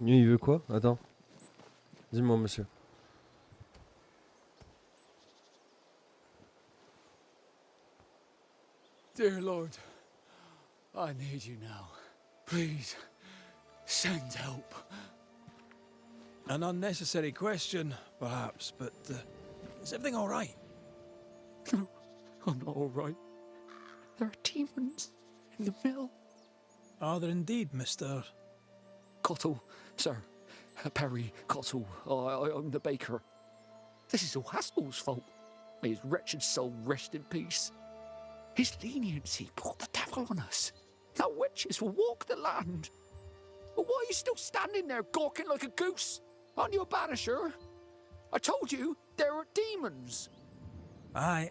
Lui, il veut quoi? Attends. Dis-moi, monsieur. Dear Lord, I need you now. Please, send help. An unnecessary question, perhaps, but is everything all right? No, I'm not all right. There are demons in the mill. Are there indeed, Mr. Cottle, sir. Perry Cottle. I'm the baker. This is all Haskell's fault. May his wretched soul rest in peace. His leniency brought the devil on us. Now witches will walk the land. But why are you still standing there gawking like a goose? Aren't you a banisher? I told you there are demons. I...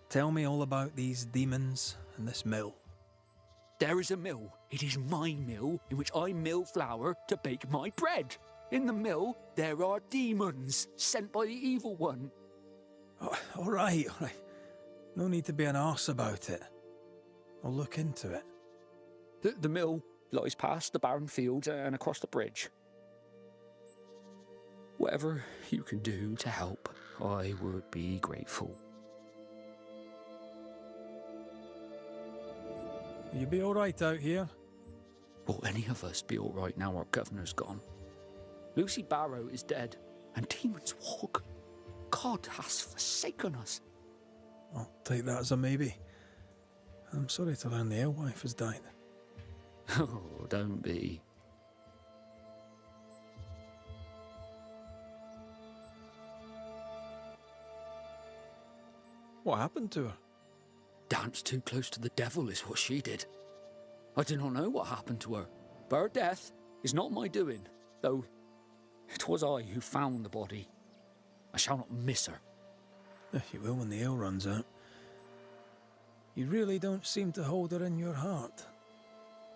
Tell me all about these demons and this mill. There is a mill. It is my mill in which I mill flour to bake my bread. In the mill, there are demons sent by the evil one. Oh, all right. No need to be an arse about it. I'll look into it. The mill lies past the barren fields and across the bridge. Whatever you can do to help, I would be grateful. Will you be all right out here? Will any of us be all right now our governor's gone? Lucy Barrow is dead, and demons walk. God has forsaken us. I'll take that as a maybe. I'm sorry to learn the alewife has died. Oh, don't be. What happened to her? Danced too close to the devil is what she did. I do not know what happened to her, but her death is not my doing, though it was I who found the body. I shall not miss her. You will when the ale runs out. You really don't seem to hold her in your heart.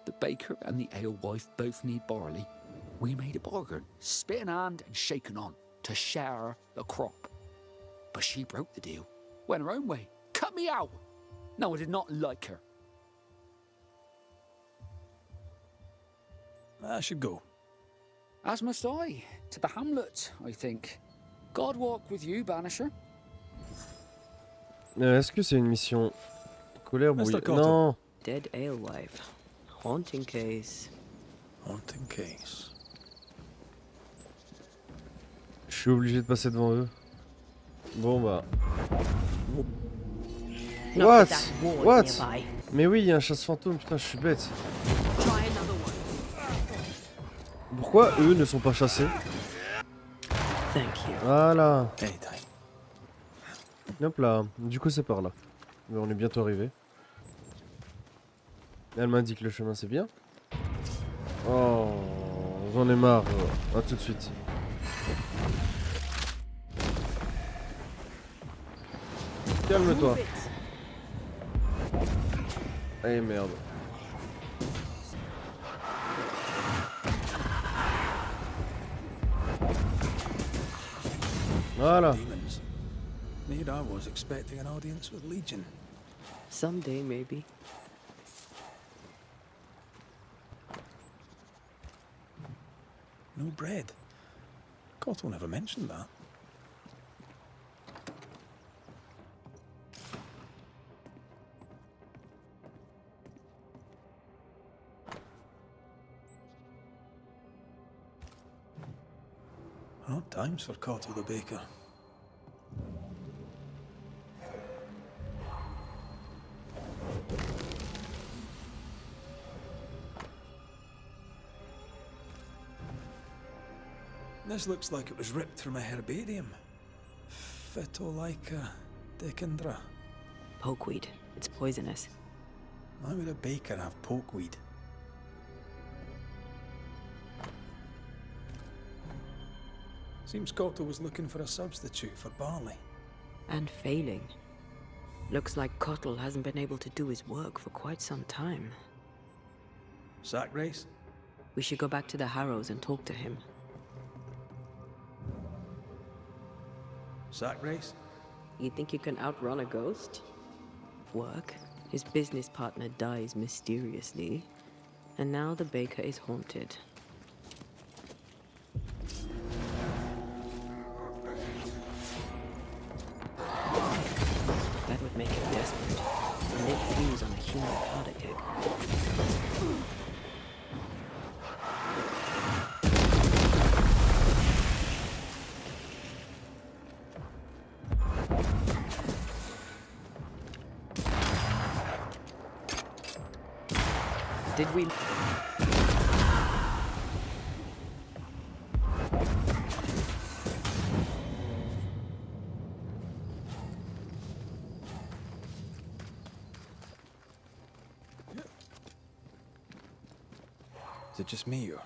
The baker and the alewife both need barley. We made a bargain, spit in hand and shaken on, to share the crop. But she broke the deal, went her own way, cut me out. No, I did not like her. I should go. As must I, to the hamlet, I think. God walk with you, Banisher. Est-ce que c'est une mission Colère, Mr. Bouillante? Cotton. Non. Dead alewife. Haunting case. Haunting case. Je suis obligé de passer devant eux. Bon bah. Not What? with that ward What? nearby. Mais oui, il y a un chasse fantôme, putain, je suis bête. Try another one. Pourquoi eux ne sont pas chassés? Thank you. Voilà. Anytime. Hop là. Du coup, c'est par là. Mais on est bientôt arrivé. Elle m'indique le chemin, c'est bien. Oh, j'en ai marre. À tout de suite. Calme-toi. Eh merde. Voilà. Demons. Need I was expecting an audience with Legion. Someday, maybe. No bread. Cottle never mentioned that. Odd times for Cottle the baker. This looks like it was ripped from a herbarium. Phytolaica decandra. Pokeweed. It's poisonous. Why would a baker have pokeweed? Seems Cottle was looking for a substitute for barley. And failing. Looks like Cottle hasn't been able to do his work for quite some time. Sack race? We should go back to the Harrows and talk to him. Sack race? You think you can outrun a ghost? Work. His business partner dies mysteriously. And now the baker is haunted. desperate. A lit fuse on a human powder keg. Did we... Is it just me or?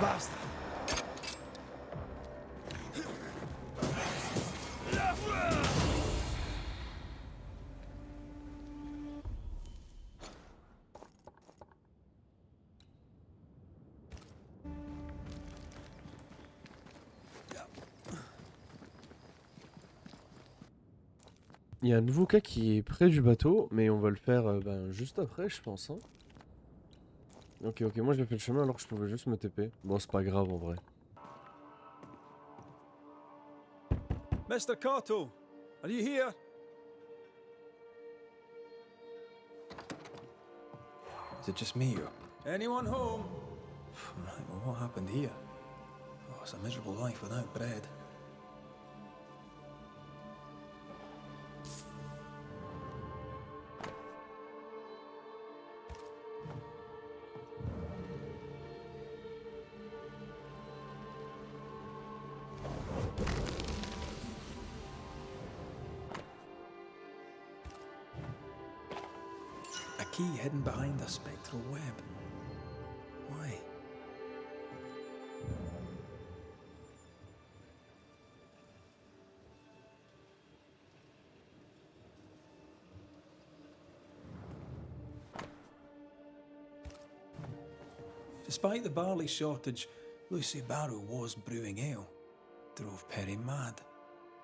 Basta! Il y a un nouveau cas qui est près du bateau, mais on va le faire juste après, je pense. Hein. Ok, moi j'ai fait le chemin alors que je pouvais juste me TP. Bon, c'est pas grave en vrai. Mr. Kato, are you here? Is it just me or? Anyone home? Right, well, what happened here? Oh, it's a miserable life without bread. A key hidden behind a spectral web. Why? Despite the barley shortage, Lucy Barrow was brewing ale. Drove Perry mad.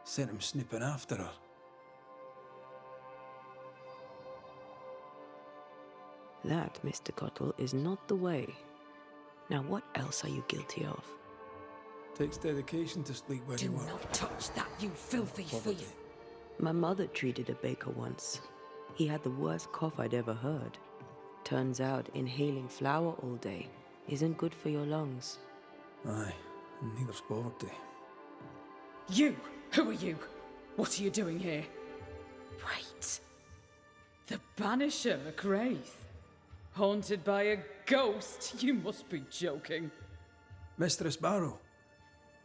Sent him snooping after her. That, Mr. Cottle, is not the way. Now what else are you guilty of? Takes dedication to sleep where Do you work. not touch that, you filthy Poverty. thief! My mother treated a baker once. He had the worst cough I'd ever heard. Turns out inhaling flour all day isn't good for your lungs. Aye, and neither's poverty. You! Who are you? What are you doing here? Wait. The Banisher, Raith. Haunted by a ghost? You must be joking. Mistress Barrow,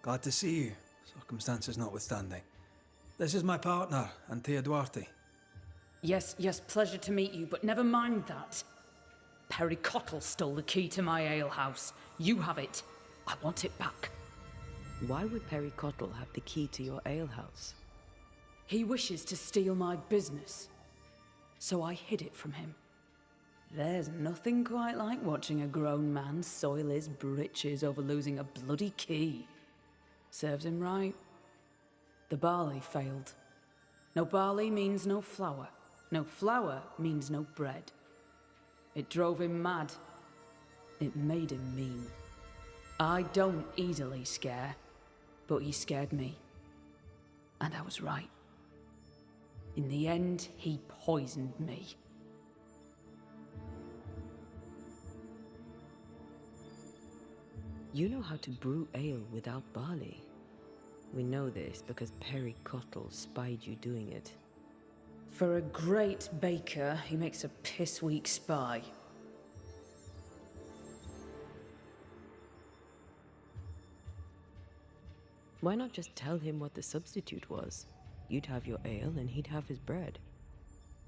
glad to see you, circumstances notwithstanding. This is my partner, Antea Duarte. Yes, pleasure to meet you, but never mind that. Perry Cottle stole the key to my alehouse. You have it. I want it back. Why would Perry Cottle have the key to your alehouse? He wishes to steal my business. so I hid it from him. There's nothing quite like watching a grown man soil his britches over losing a bloody key. Serves him right. The barley failed. No barley means no flour. No flour means no bread. It drove him mad. It made him mean. I don't easily scare, but he scared me. And I was right. In the end, he poisoned me. You know how to brew ale without barley. We know this because Perry Cottle spied you doing it. For a great baker, he makes a piss-weak spy. Why not just tell him what the substitute was? You'd have your ale and he'd have his bread.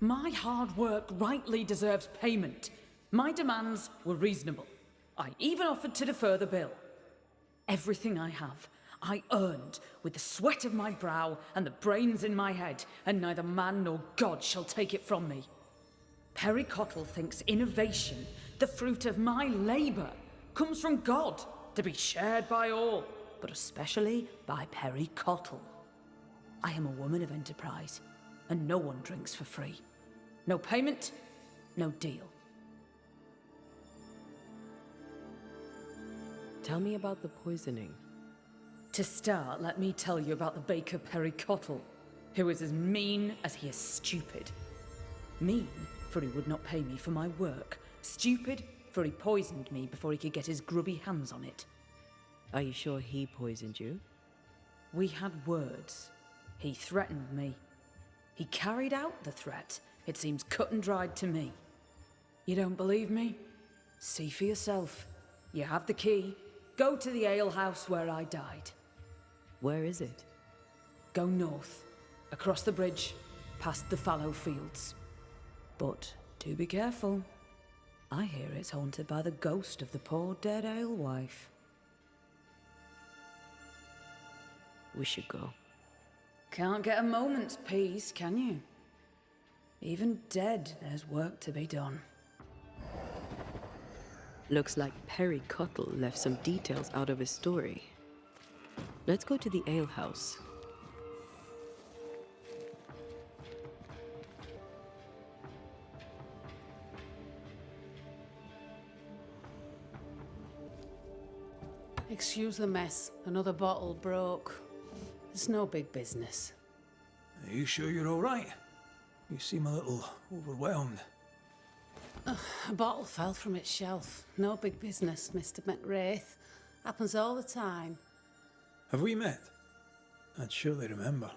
My hard work rightly deserves payment. My demands were reasonable. I even offered to defer the bill. Everything I have, I earned with the sweat of my brow and the brains in my head, and neither man nor God shall take it from me. Perry Cottle thinks innovation, the fruit of my labour, comes from God, to be shared by all, but especially by Perry Cottle. I am a woman of enterprise, and no one drinks for free. No payment, no deal. Tell me about the poisoning. To start, let me tell you about the baker Perry Cottle, who is as mean as he is stupid. Mean, for he would not pay me for my work. Stupid, for he poisoned me before he could get his grubby hands on it. Are you sure he poisoned you? We had words. He threatened me. He carried out the threat. It seems cut and dried to me. You don't believe me? See for yourself. You have the key. Go to the alehouse where I died. Where is it? Go north, across the bridge, past the fallow fields. But do be careful. I hear it's haunted by the ghost of the poor dead alewife. We should go. Can't get a moment's peace, can you? Even dead, there's work to be done. Looks like Perry Cottle left some details out of his story. Let's go to the alehouse. Excuse the mess. Another bottle broke. It's no big business. Are you sure you're all right? You seem a little overwhelmed. A bottle fell from its shelf. No big business, Mr. McRaith. Happens all the time. Have we met? I'd surely remember.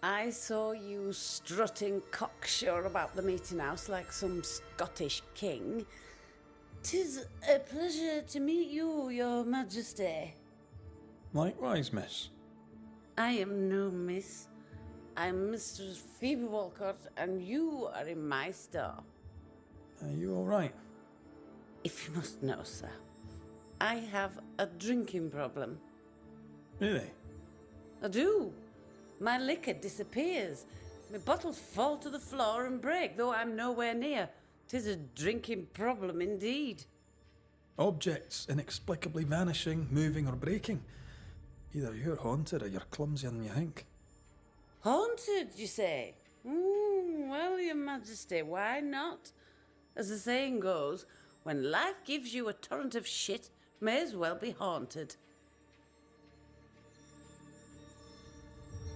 I saw you strutting cocksure about the meeting house like some Scottish king. 'Tis a pleasure to meet you, your majesty. Likewise, miss. I am no miss. I'm Mistress Phoebe Walcott, and you are in my store. Are you all right? If you must know, sir, I have a drinking problem. Really? I do. My liquor disappears. My bottles fall to the floor and break, though I'm nowhere near. 'Tis a drinking problem indeed. Objects inexplicably vanishing, moving, or breaking. Either you're haunted or you're clumsier than you think. Haunted, you say? Well, your majesty, why not? As the saying goes, when life gives you a torrent of shit, may as well be haunted.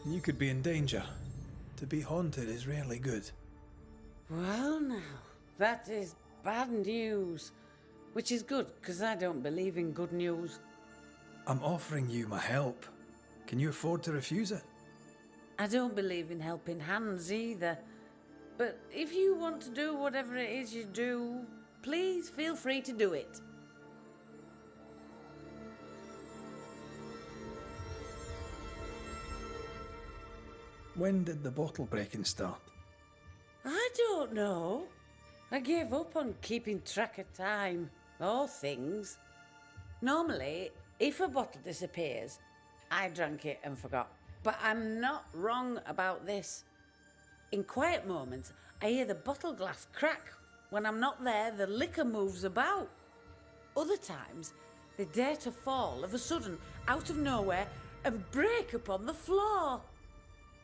You could be in danger. To be haunted is rarely good. Well, now, that is bad news. Which is good, because I don't believe in good news. I'm offering you my help. Can you afford to refuse it? I don't believe in helping hands either. But if you want to do whatever it is you do, please feel free to do it. When did the bottle breaking start? I don't know. I gave up on keeping track of time, or things. Normally, if a bottle disappears, I drank it and forgot. But I'm not wrong about this. In quiet moments, I hear the bottle glass crack. When I'm not there, the liquor moves about. Other times, they dare to fall of a sudden, out of nowhere, and break upon the floor.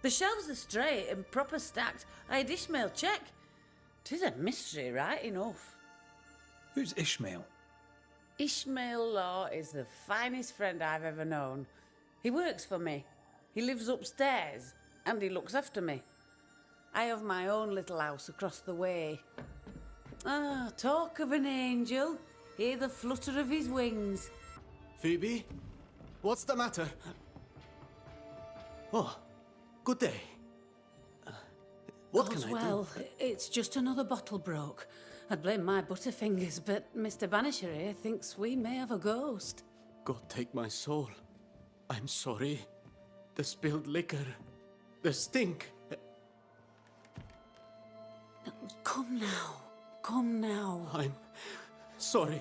The shelves are straight and proper stacked. I had Ishmael check. 'Tis a mystery, right enough. Who's Ishmael? Ishmael Law is the finest friend I've ever known. He works for me. He lives upstairs, and he looks after me. I have my own little house across the way. Ah, talk of an angel. Hear the flutter of his wings. Phoebe? What's the matter? Oh, good day. What can I Well, it's just another bottle broke. I'd blame my butterfingers, but Mr. Banisher here thinks we may have a ghost. do? God take my soul. I'm sorry. The spilled liquor. The stink. Come now. Come now. I'm sorry.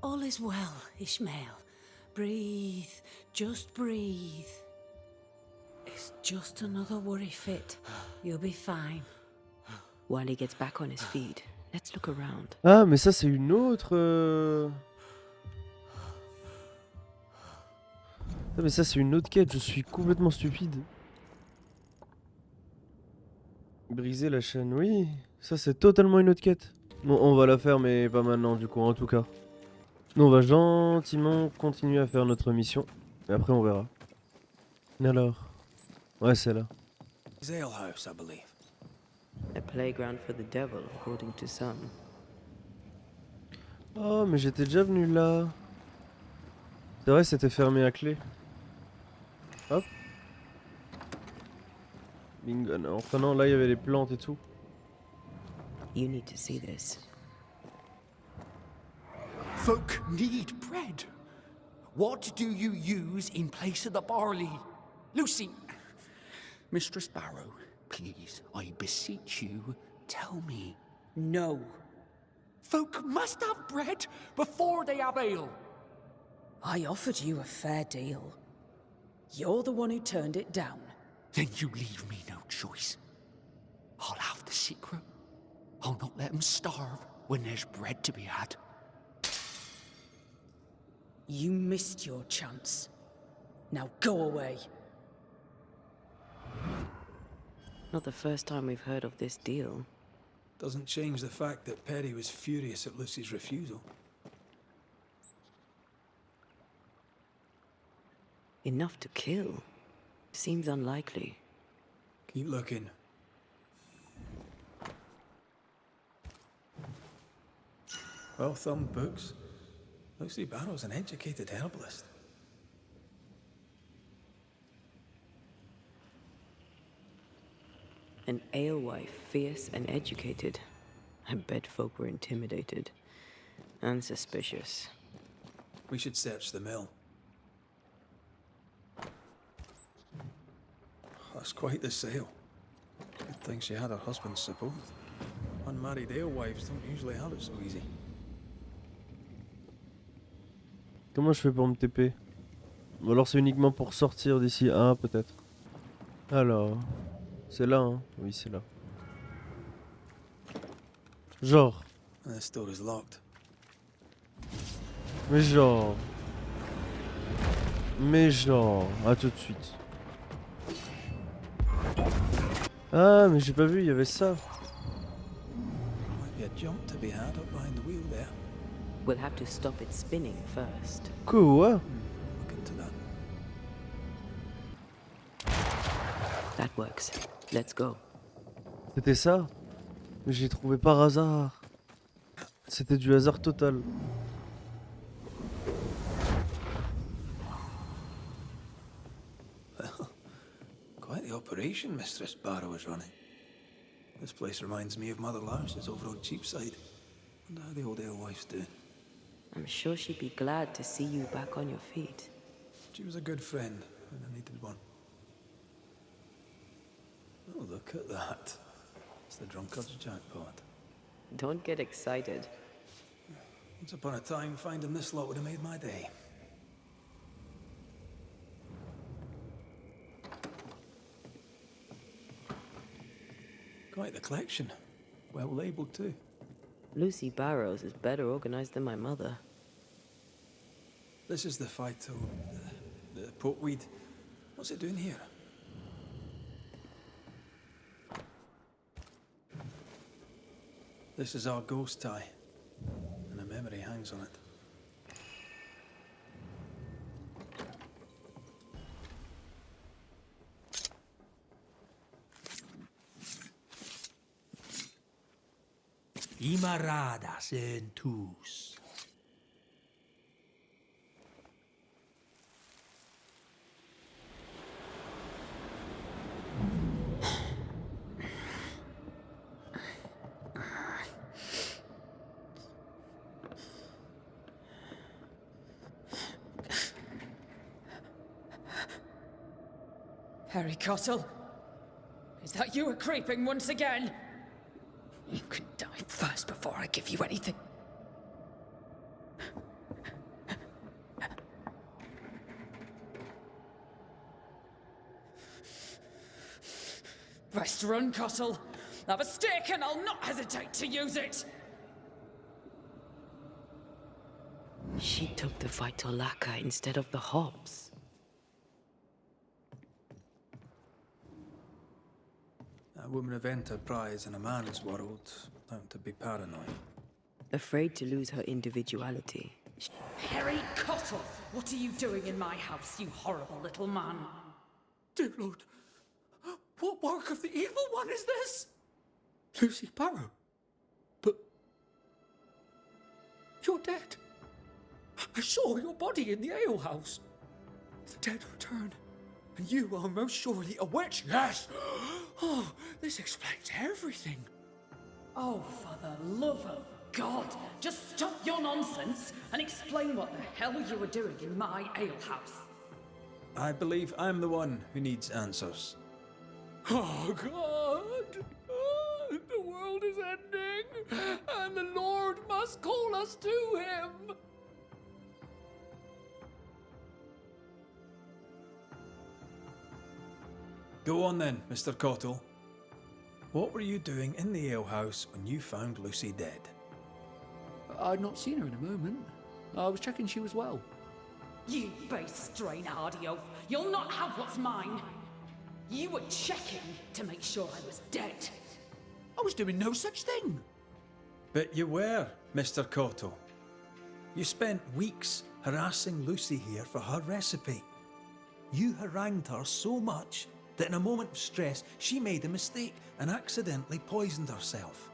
All is well, Ishmael. Breathe. Just breathe. It's just another worry fit. You'll be fine. While he gets back on his feet, let's look around. Ah, mais ça, c'est une autre. Ah, mais ça, c'est une autre quête. Je suis complètement stupide. Briser la chaîne, oui. Ça, c'est totalement une autre quête. Bon, on va la faire, mais pas maintenant, du coup, en tout cas. Nous, on va gentiment continuer à faire notre mission. Et après, on verra. Alors. Ouais, c'est là. His alehouse, I believe. A playground for the devil, according to some. Oh, mais j'étais déjà venu là. C'est vrai, c'était fermé à clé. Hop. Bingo. Non, enfin non, là il y avait les plantes et tout. You need to see this. Folk need bread. What do you use in place of the barley? Lucy, Mistress Barrow, please, I beseech you, tell me. No. Folk must have bread before they have ale. I offered you a fair deal. You're the one who turned it down. Then you leave me no choice. I'll have the secret. I'll not let them starve when there's bread to be had. You missed your chance. Now go away. Not the first time we've heard of this deal. Doesn't change the fact that Perry was furious at Lucy's refusal. Enough to kill. Seems unlikely. Keep looking. Well-thumbed books. Lucy Barrow's an educated herbalist. An alewife, fierce and educated. I bet folk were intimidated. And suspicious. We should search the mill. That's quite the sale. Good thing she had her husband's support. Unmarried alewives don't usually have it so easy. Comment je fais pour me TP? Ou alors c'est uniquement pour sortir d'ici. Ah, peut-être. Alors. C'est là, hein? Oui, c'est là. Genre. This door is locked. Mais genre. Mais genre. À tout de suite. Ah, mais j'ai pas vu, il y avait ça. Might be a jump to be had up behind the wheel there. We'll have to stop it spinning first. Quoi? Look into that. That works. Let's go. C'était ça? Mais j'ai trouvé par hasard. C'était du hasard total. Quite the operation Mistress Barrow is running. This place reminds me of Mother Louse's over on Cheapside. Wonder how the old alewife's doing. I'm sure she'd be glad to see you back on your feet. She was a good friend when I needed one. Oh, look at that. It's the drunkard's jackpot. Don't get excited. Once upon a time, finding this lot would have made my day. Quite the collection. Well labelled too. Lucy Barrows is better organized than my mother. This is the phyto... the pokeweed. What's it doing here? This is our ghost tie, and a memory hangs on it. Imaradas en tus. Harry Cottle? Is that you creeping once again? You can die first before I give you anything. Best run, Cottle. Have a stick and I'll not hesitate to use it. She took the Phytolacca instead of the hops. A woman of enterprise in a man's world, bound to be paranoid. Afraid to lose her individuality. Harry Cottle, what are you doing in my house, you horrible little man? Dear Lord, what work of the evil one is this? Lucy Barrow? But... you're dead. I saw your body in the alehouse. The dead return, and you are most surely a witch. Yes! Oh, this explains everything. Oh, for the love of God, just stop your nonsense and explain what the hell you were doing in my alehouse. I believe I'm the one who needs answers. Oh, God! Oh, the world is ending, and the Lord must call us to him. Go on then, Mr. Cottle. What were you doing in the alehouse when you found Lucy dead? I'd not seen her in a moment. I was checking she was well. You base strain-hardy oaf, you'll not have what's mine. You were checking to make sure I was dead. I was doing no such thing. But you were, Mr. Cottle. You spent weeks harassing Lucy here for her recipe. You harangued her so much that in a moment of stress, she made a mistake and accidentally poisoned herself.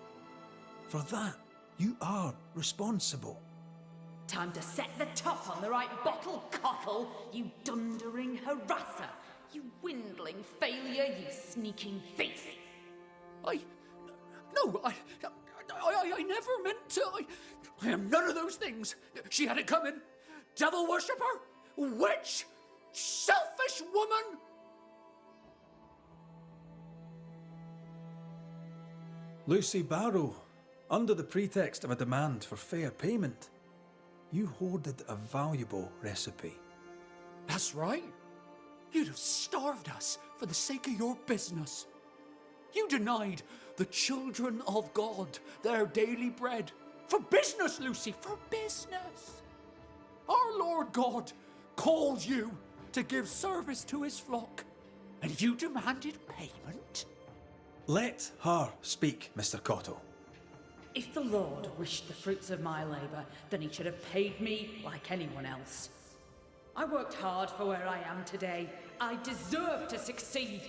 For that, you are responsible. Time to set the top on the right bottle, Cottle, you dundering harasser. You dwindling failure, you sneaking thief. I never meant to. I am none of those things. She had it coming. Devil worshipper, witch, selfish woman. Lucy Barrow, under the pretext of a demand for fair payment, you hoarded a valuable recipe. That's right. You'd have starved us for the sake of your business. You denied the children of God their daily bread. For business, Lucy, for business. Our Lord God called you to give service to his flock, and you demanded payment? Let her speak, Mr. Cottle. If the Lord wished the fruits of my labour, then he should have paid me like anyone else. I worked hard for where I am today. I deserve to succeed.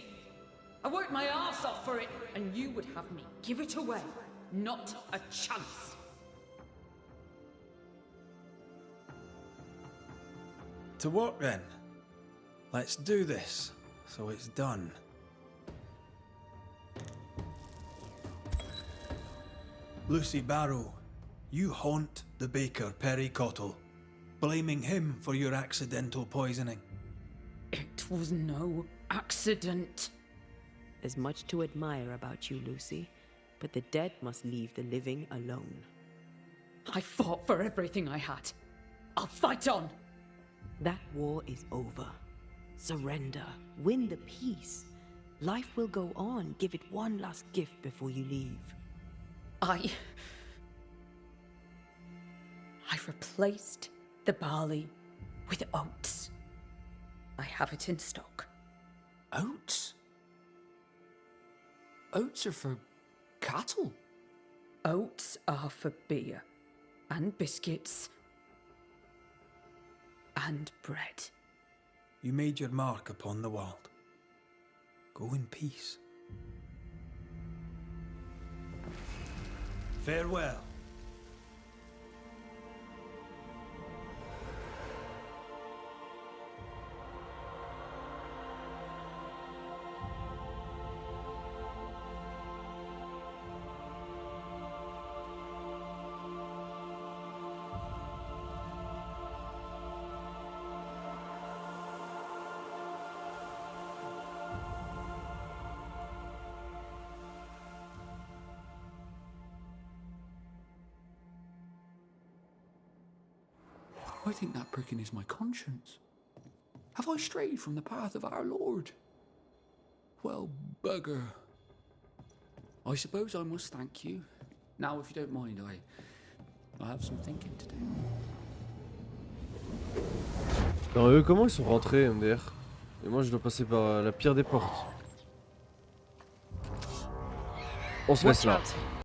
I worked my arse off for it, and you would have me give it away. Not a chance. To work then. Let's do this, so it's done. Lucy Barrow, you haunt the baker Perry Cottle, blaming him for your accidental poisoning. It was no accident. There's much to admire about you, Lucy, but the dead must leave the living alone. I fought for everything I had. I'll fight on. That war is over. Surrender. Win the peace. Life will go on. Give it one last gift before you leave. I replaced the barley with oats. I have it in stock. Oats? Oats are for cattle. Oats are for beer, and biscuits, and bread. You made your mark upon the world. Go in peace. Farewell. I think that pricking is my conscience. Have I strayed from the path of our Lord? Well, bugger. I suppose I must thank you. Now, if you don't mind, I have some thinking to do. Alors eux, comment ils sont rentrés, MDR? Et moi je dois passer par la pire des portes. On se laisse là.